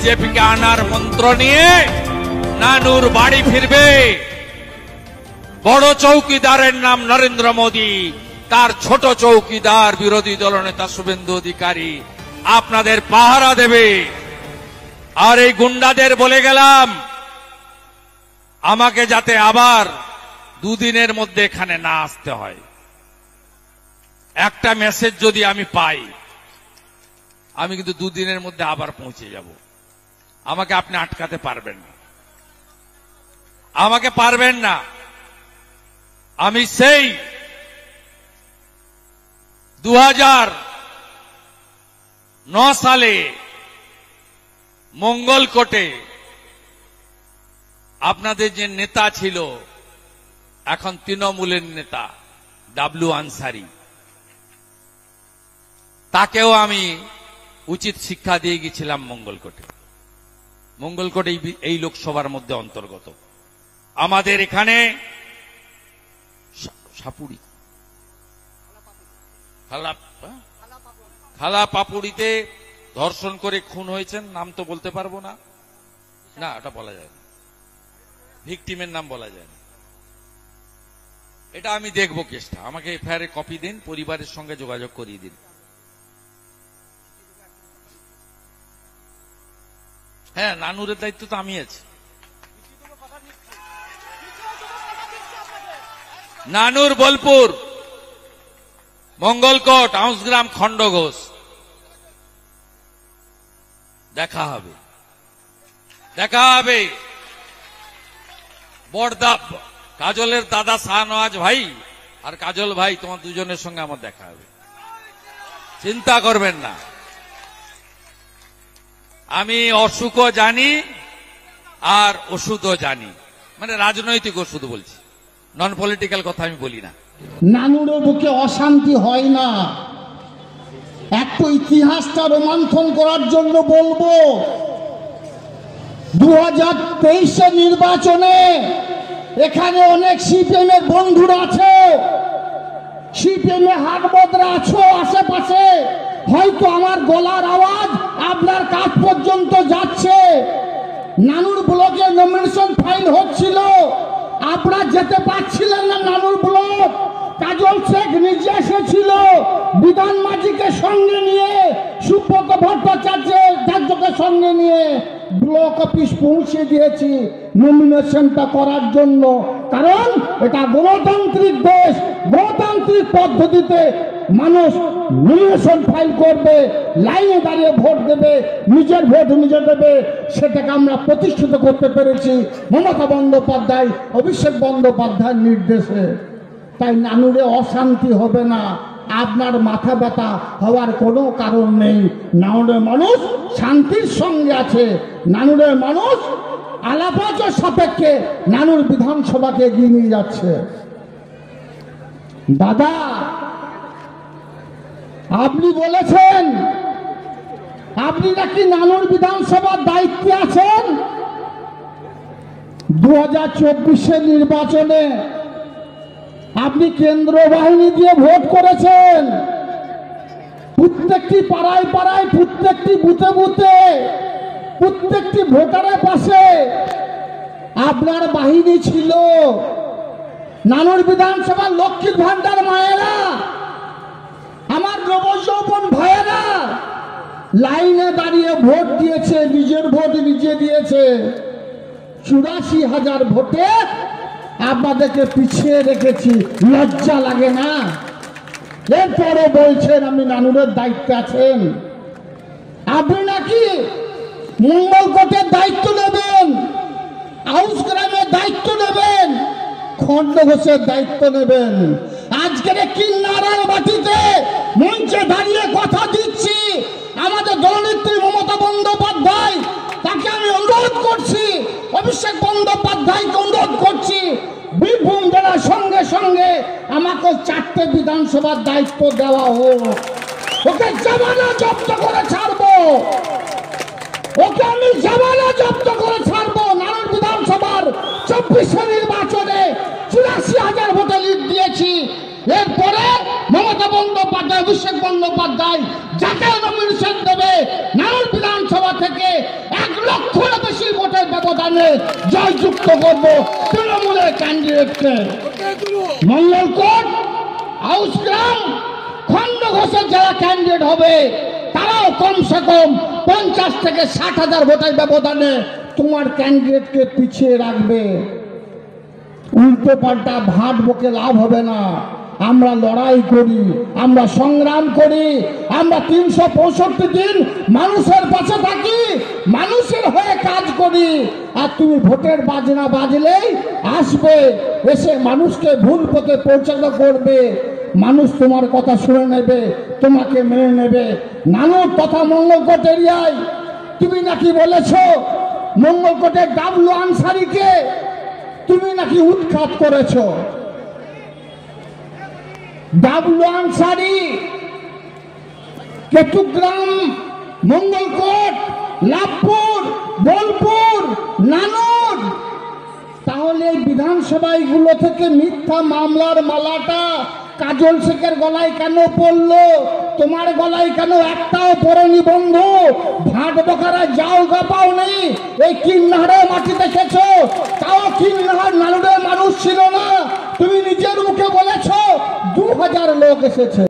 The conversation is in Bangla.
বিজেপিকে আনার মন্ত্র নিয়ে নানুর বাড়ি ফিরবে। বড় চৌকিদারের নাম নরেন্দ্র মোদী, তার ছোট চৌকিদার বিরোধী দলনেতা শুভেন্দু অধিকারী আপনাদের পাহারা দেবে। আর এই গুন্ডাদের বলে গেলাম, আমাকে যাতে আবার দুদিনের মধ্যে এখানে না আসতে হয়। একটা মেসেজ যদি আমি পাই, আমি কিন্তু দুদিনের মধ্যে আবার পৌঁছে যাব। আমাকে আপনি আটকাতে পারবেন না, আমাকে পারবেন না। আমি সেই 2009 সালে মঙ্গলকোটে আপনাদের যে নেতা ছিল, এখন তৃণমূলের নেতা ডাবলু আনসারি, তাকেও আমি উচিত শিক্ষা দিয়ে গেছিলাম মঙ্গলকোটে। মঙ্গলকোটে এই লোকসভার মধ্যে অন্তর্গত। আমাদের এখানে সাপুড়ি খালা পাপুড়িতে ধর্ষণ করে খুন হয়েছেন, নাম তো বলতে পারবো না, না ওটা বলা যায় না, ভিকটিমের নাম বলা যায় না। এটা আমি দেখবো কেসটা, আমাকে এফআইআর এর কপি দিন, পরিবারের সঙ্গে যোগাযোগ করিয়ে দিন। হ্যাঁ, নানুরের দায়িত্ব তো আমি আছি। নানুর, বোলপুর, মঙ্গলকোট, আউসগ্রাম, খন্ডঘোষ, দেখা হবে, দেখা হবে। বড়দা কাজলের দাদা শাহনওয়াজ ভাই আর কাজল ভাই, তোমার দুজনের সঙ্গে আমার দেখা হবে, চিন্তা করবেন না। আমি অসুখও জানি আর ওষুধও জানি, মানে রাজনৈতিক ওষুধ বলছি, নন পলিটিক্যাল কথা আমি বলি না। নানুরের বুকে অশান্তি হয় না। একটু ইতিহাসটা রোমন্থন করার জন্য বলবো, 2023 নির্বাচনে এখানে অনেক সিপিএম এর বন্ধুরা আছে, সিপিএম এ হাটবদরা আছো আশেপাশে, হয়তো আমার গলার আওয়াজ আপনার কাছ পর্যন্ত যাচ্ছে। নানুর ব্লকে নমিনেশন ফাইল হচ্ছিল, আপনারা যেতে পারছিলেন না নানুর ব্লক। কাজল শেখ নিজে এসেছিল, বিধান মাঝিকে সঙ্গে নিয়ে, সুব্রত ভট্টাচার্যকে সঙ্গে নিয়ে ব্লক অফিস পৌঁছে দিয়েছি নমিনেশনটা করার জন্য। কারণ এটা গণতান্ত্রিক দেশ, গণতান্ত্রিক পদ্ধতিতে মানুষ নমিনেশন ফাইল করবে, লাইনে দাঁড়িয়ে ভোট দেবে, নিজের ভোট নিজে দেবে। সেটাকে আমরা প্রতিষ্ঠিত করতে পেরেছি মমতা বন্দ্যোপাধ্যায়, অভিষেক বন্দ্যোপাধ্যায়ের নির্দেশে। তাই নানুরে অশান্তি হবে না, আপনার মাথা ব্যথা হওয়ার কোনো কারণ নেই। নানুরের মানুষ শান্তির সঙ্গে আছে, নানুরের মানুষ আলাপের সাপেক্ষে নানুর বিধানসভাকে এগিয়ে নিয়ে যাচ্ছে। দাদা, আপনি বলেছেন আপনি নাকি নানুর বিধানসভার দায়িত্বে আছেন। 2024 নির্বাচনে আপনি কেন্দ্র বাহিনী দিয়ে ভোট করেছেন, প্রত্যেকটি পাড়ায় পাড়ায়, প্রত্যেকটি বুথে বুথে, প্রত্যেকটি ভোটারের পাশে আপনার বাহিনী ছিল। নানুর বিধানসভার লক্ষ্মীর ভান্ডার মায়েরা, আমার নবযৌবন ভাইয়েরা লাইনে দাঁড়িয়ে ভোট দিয়েছে, নিজের ভোট নিজে দিয়েছে। 84,000 ভোটে আপনাদেরকে পিছিয়ে রেখেছি, লজ্জা লাগে না? এরপরে বলছেন আপনি নানুরের দায়িত্বে আছেন। আপনি নাকি মঙ্গলকোটের দায়িত্ব নেবেন, আউসগ্রামের দায়িত্ব নেবেন, খন্ডঘোষের দায়িত্ব নেবেন। আজকের কিন্নারার বাটিতে মঞ্চে দাঁড়িয়ে কথা দিচ্ছি, আমাদের দলনেত্রী মমতা বন্দ্যোপাধ্যায়, তাকে আমি অনুরোধ করছি, অভিষেক বন্দ্যোপাধ্যায়কে অনুরোধ করছি, বীরভূম জেলার সঙ্গে সঙ্গে আমাকে 4টে বিধানসভার দায়িত্ব দেওয়া হোক। ওকে জামানা জব্দ করে ছাড়বো, ওকে আমি জামানা জব্দ করে ছাড়বো। নানুর বিধানসভার 24 নির্বাচনে 84,000 ভোটে লিড দিয়েছি। এরপরে মমতা বন্দ্যোপাধ্যায়, অভিষেক বন্দ্যোপাধ্যায় যাকে নমিনেশন দেবে নানুর বিধানসভা থেকে 1 ভোটানে জয়যুক্ত করবো তৃণমূলের ক্যান্ডিডেটকে। মঙ্গলকোট, আউসগ্রাম, খণ্ডঘোষের যারা ক্যান্ডিডেট হবে তারাও কমসে কম 50 থেকে 60,000 ভোটের ব্যবধানে তোমার ক্যান্ডিডেটকে পিছিয়ে রাখবে। উল্টো পাল্টা ভাট বকে লাভ হবে না। আমরা লড়াই করি, আমরা সংগ্রাম করি, আমরা 365 দিন মানুষের পাশে থাকি, মানুষের হয়ে কাজ করি। আর তুমি ভোটের বাজনা বাজলেই আসবে, এসে মানুষকে ভুল পথে পৌঁছানো করবে। মানুষ তোমার কথা শুনে নেবে, তোমাকে মেনে নেবে। নানুর তথা মঙ্গলকোট এরিয়ায় তুমি নাকি বলেছ মঙ্গলকোটের ডাবলু আনসারিকে তুমি নাকি উৎখাত করেছ। ডাবলু আনসারি কেতুগ্রাম, মঙ্গলকোট, লাভপুর, বোলপুর, নানুর, তাহলে এই বিধানসভাগুলো থেকে মিথ্যা মামলার মালাটা কাজল শেখের গলায় কেন পড়লো? তোমার গলায় কেন একটাও পড়েনি বন্ধু? ভাট বকারা যাও গা পাও নেই। এই কিন্নাহারে মাটি দেখেছো, তাও কিন্নাহার নানুরের মানুষ ছিল না। তুমি নিজের মুখে বলেছো 2000 লোক এসেছে।